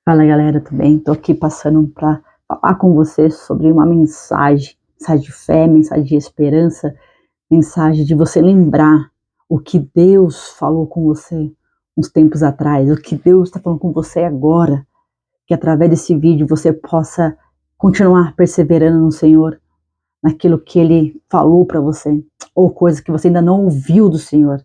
Fala galera, tudo bem? Tô aqui passando para falar com você sobre uma mensagem de fé, mensagem de esperança, mensagem de você lembrar o que Deus falou com você uns tempos atrás, o que Deus está falando com você agora, que através desse vídeo você possa continuar perseverando no Senhor, naquilo que Ele falou para você, ou coisa que você ainda não ouviu do Senhor.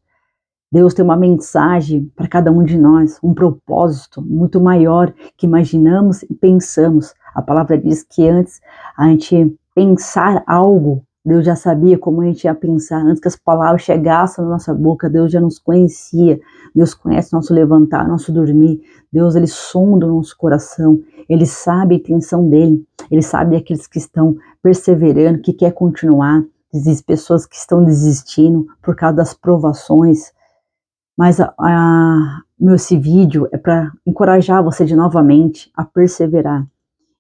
Deus tem uma mensagem para cada um de nós, um propósito muito maior que imaginamos e pensamos. A palavra diz que antes a gente pensar algo, Deus já sabia como a gente ia pensar. Antes que as palavras chegassem na nossa boca, Deus já nos conhecia. Deus conhece nosso levantar, nosso dormir. Deus, Ele sonda o nosso coração. Ele sabe a intenção dEle. Ele sabe aqueles que estão perseverando, que quer continuar. Existem pessoas que estão desistindo por causa das provações. Mas esse vídeo é para encorajar você de novamente a perseverar.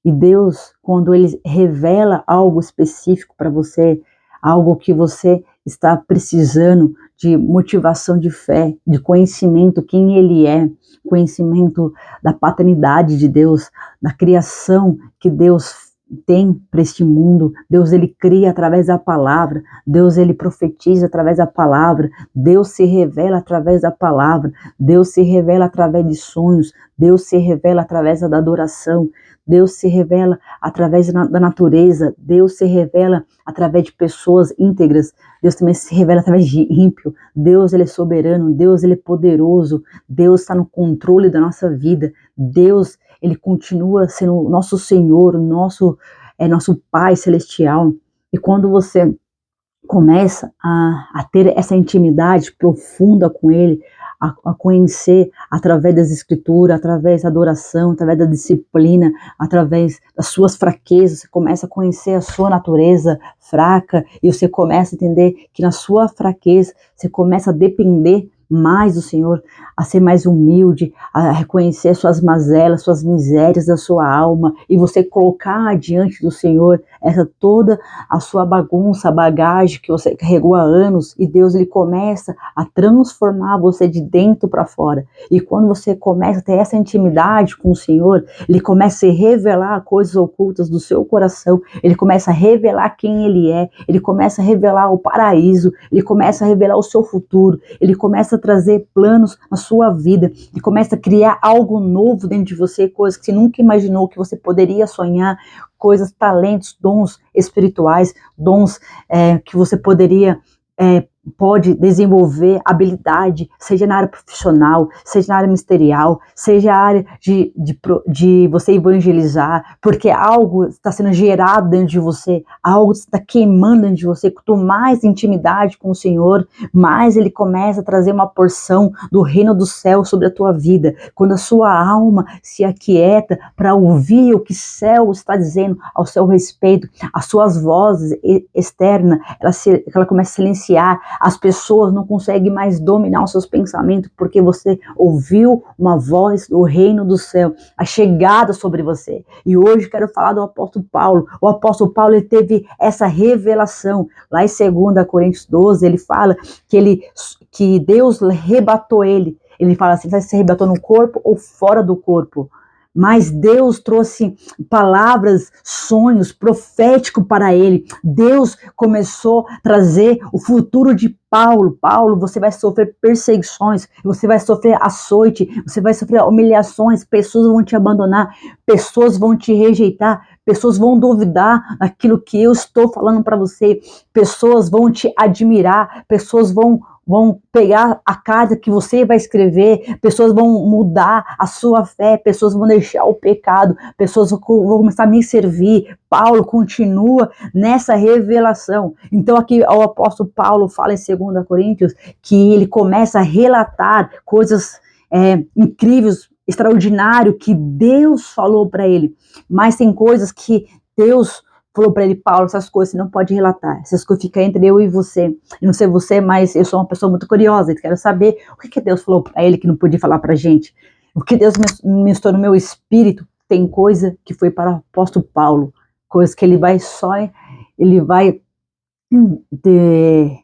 E Deus, quando Ele revela algo específico para você, algo que você está precisando de motivação de fé, de conhecimento, quem Ele é, conhecimento da paternidade de Deus, da criação que Deus tem para este mundo. Deus, Ele cria através da palavra. Deus, Ele profetiza através da palavra. Deus se revela através da palavra. Deus se revela através de sonhos. Deus se revela através da adoração. Deus se revela através da natureza. Deus se revela através de pessoas íntegras. Deus também se revela através de ímpio. Deus, Ele é soberano. Deus, Ele é poderoso. Deus está no controle da nossa vida. Deus, Ele continua sendo o nosso Senhor, nosso Pai Celestial. E quando você começa a ter essa intimidade profunda com Ele, a conhecer através das escrituras, através da adoração, através da disciplina, através das suas fraquezas, você começa a conhecer a sua natureza fraca, e você começa a entender que na sua fraqueza, você começa a depender mais do Senhor, a ser mais humilde, a reconhecer suas mazelas, suas misérias da sua alma, e você colocar diante do Senhor toda a sua bagunça, a bagagem que você carregou há anos, e Deus, Ele começa a transformar você de dentro para fora. E quando você começa a ter essa intimidade com o Senhor, Ele começa a revelar coisas ocultas do seu coração, Ele começa a revelar quem Ele é, Ele começa a revelar o paraíso, Ele começa a revelar o seu futuro, Ele começa a trazer planos na sua vida, Ele começa a criar algo novo dentro de você, coisas que você nunca imaginou que você poderia sonhar, coisas, talentos, dons espirituais, dons que você pode desenvolver habilidade, seja na área profissional, seja na área ministerial, seja a área de você evangelizar, porque algo está sendo gerado dentro de você, algo está queimando dentro de você. Quanto mais intimidade com o Senhor, mais Ele começa a trazer uma porção do reino do céu sobre a tua vida. Quando a sua alma se aquieta para ouvir o que o céu está dizendo ao seu respeito, as suas vozes externas, ela começa a silenciar. As pessoas não conseguem mais dominar os seus pensamentos, porque você ouviu uma voz do reino do céu, a chegada sobre você. E hoje quero falar do apóstolo Paulo. O apóstolo Paulo, ele teve essa revelação. Lá em 2 Coríntios 12, ele fala que Deus arrebatou ele. Ele fala assim, se arrebatou no corpo ou fora do corpo. Mas Deus trouxe palavras, sonhos proféticos para ele. Deus começou a trazer o futuro de Paulo. Paulo, você vai sofrer perseguições, você vai sofrer açoite, você vai sofrer humilhações, pessoas vão te abandonar, pessoas vão te rejeitar, pessoas vão duvidar daquilo que eu estou falando para você, pessoas vão te admirar, pessoas vão pegar a carta que você vai escrever, pessoas vão mudar a sua fé, pessoas vão deixar o pecado, pessoas vão começar a me servir. Paulo continua nessa revelação. Então aqui o apóstolo Paulo fala em 2 Coríntios que ele começa a relatar coisas incríveis, extraordinárias que Deus falou para ele, mas tem coisas que Deus falou para ele, Paulo, essas coisas você não pode relatar, essas coisas ficam entre eu e você. Eu não sei você, mas eu sou uma pessoa muito curiosa, eu quero saber o que Deus falou para ele que não podia falar pra gente. O que Deus ministrou no meu espírito, tem coisa que foi para o apóstolo Paulo, coisas que ele vai ter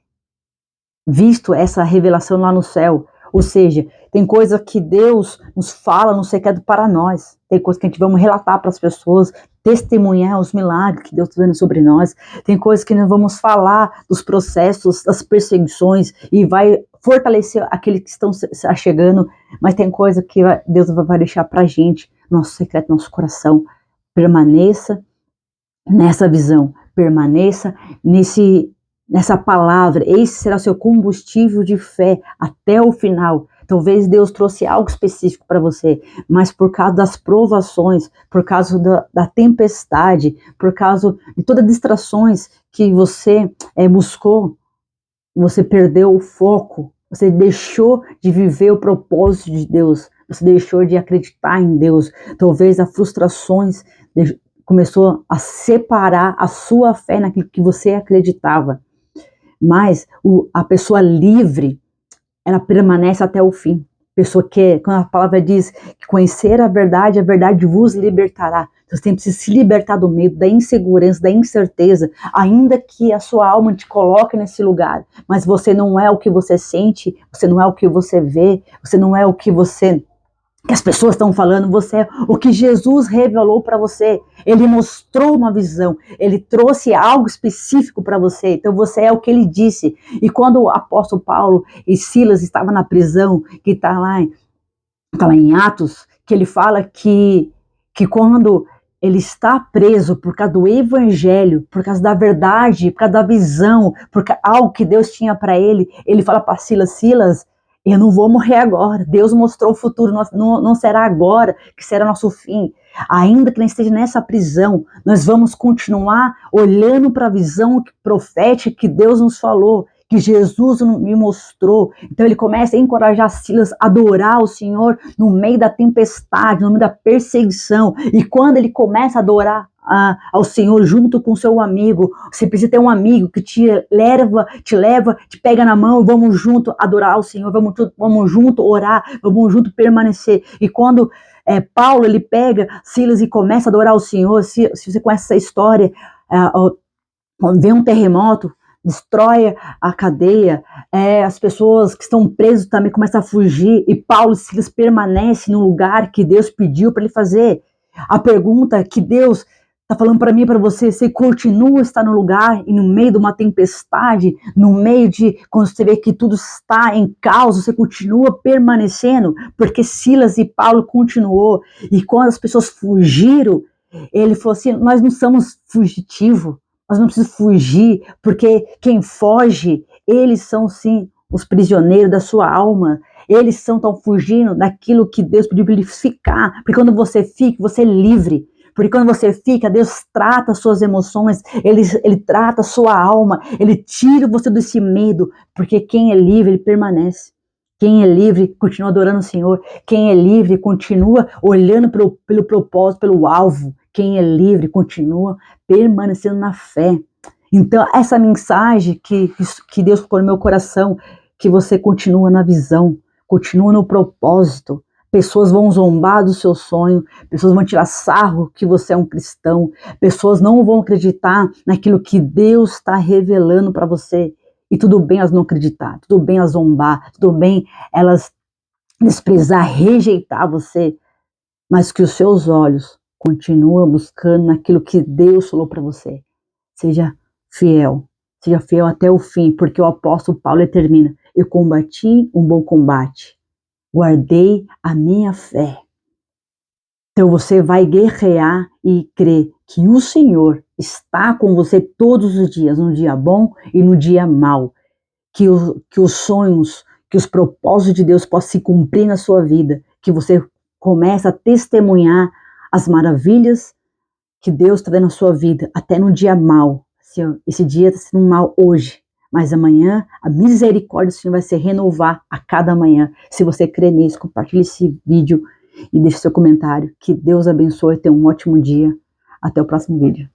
visto essa revelação lá no céu. Ou seja, tem coisa que Deus nos fala no secreto para nós. Tem coisa que a gente vamos relatar para as pessoas, testemunhar os milagres que Deus está dando sobre nós. Tem coisas que nós vamos falar dos processos, das perseguições, e vai fortalecer aqueles que estão se achegando. Mas tem coisa que Deus vai deixar para a gente, nosso secreto, nosso coração. Permaneça nessa visão, permaneça nessa palavra. Esse será o seu combustível de fé até o final. Talvez Deus trouxe algo específico para você, mas por causa das provações, por causa da tempestade, por causa de todas as distrações que você buscou, você perdeu o foco, você deixou de viver o propósito de Deus, você deixou de acreditar em Deus. Talvez as frustrações começou a separar a sua fé naquilo que você acreditava. Mas a pessoa livre, ela permanece até o fim. Pessoa que, quando a palavra diz que conhecer a verdade vos libertará. Você tem que se libertar do medo, da insegurança, da incerteza, ainda que a sua alma te coloque nesse lugar. Mas você não é o que você sente, você não é o que você vê, você não é o que as pessoas estão falando, você é o que Jesus revelou para você. Ele mostrou uma visão, ele trouxe algo específico para você, então você é o que ele disse. E quando o apóstolo Paulo e Silas estavam na prisão, que está lá em Atos, que ele fala que quando ele está preso por causa do evangelho, por causa da verdade, por causa da visão, por algo que Deus tinha para ele fala para Silas, eu não vou morrer agora. Deus mostrou o futuro, não será agora que será nosso fim. Ainda que não esteja nessa prisão, nós vamos continuar olhando para a visão profética que Deus nos falou, que Jesus me mostrou. Então ele começa a encorajar Silas a adorar o Senhor no meio da tempestade, no meio da perseguição. E quando ele começa a adorar ao Senhor junto com seu amigo, você precisa ter um amigo que te leva, te pega na mão, vamos junto adorar ao Senhor, vamos junto orar, vamos junto permanecer. E quando Paulo ele pega Silas e começa a adorar ao Senhor, se você conhece essa história, vem um terremoto, destrói a cadeia, as pessoas que estão presas também começam a fugir, e Paulo e Silas permanecem no lugar que Deus pediu para ele fazer. A pergunta que Deus está falando para mim e para você, você continua a estar no lugar e no meio de uma tempestade, no meio de, quando você vê que tudo está em caos, você continua permanecendo, porque Silas e Paulo continuou, e quando as pessoas fugiram, ele falou assim, nós não somos fugitivos, nós não precisamos fugir, porque quem foge, eles são sim os prisioneiros da sua alma, eles estão fugindo daquilo que Deus pediu para ele ficar, porque quando você fica, você é livre. Porque quando você fica, Deus trata as suas emoções, Ele trata a sua alma, Ele tira você desse medo, porque quem é livre, ele permanece. Quem é livre, continua adorando o Senhor. Quem é livre, continua olhando pelo propósito, pelo alvo. Quem é livre, continua permanecendo na fé. Então, essa mensagem que Deus colocou no meu coração, que você continua na visão, continua no propósito. Pessoas vão zombar do seu sonho, pessoas vão tirar sarro que você é um cristão, pessoas não vão acreditar naquilo que Deus está revelando para você. E tudo bem elas não acreditar, tudo bem elas zombar, tudo bem elas desprezar, rejeitar você, mas que os seus olhos continuem buscando naquilo que Deus falou para você. Seja fiel até o fim, porque o apóstolo Paulo termina, eu combati um bom combate. Guardei a minha fé. Então você vai guerrear e crer que o Senhor está com você todos os dias, no dia bom e no dia mau. Que os sonhos, que os propósitos de Deus possam se cumprir na sua vida. Que você comece a testemunhar as maravilhas que Deus está dando na sua vida, até no dia mau. Esse dia está sendo mal hoje. Mas amanhã a misericórdia do Senhor vai se renovar a cada manhã. Se você crê nisso, compartilhe esse vídeo e deixe seu comentário. Que Deus abençoe e tenha um ótimo dia. Até o próximo vídeo.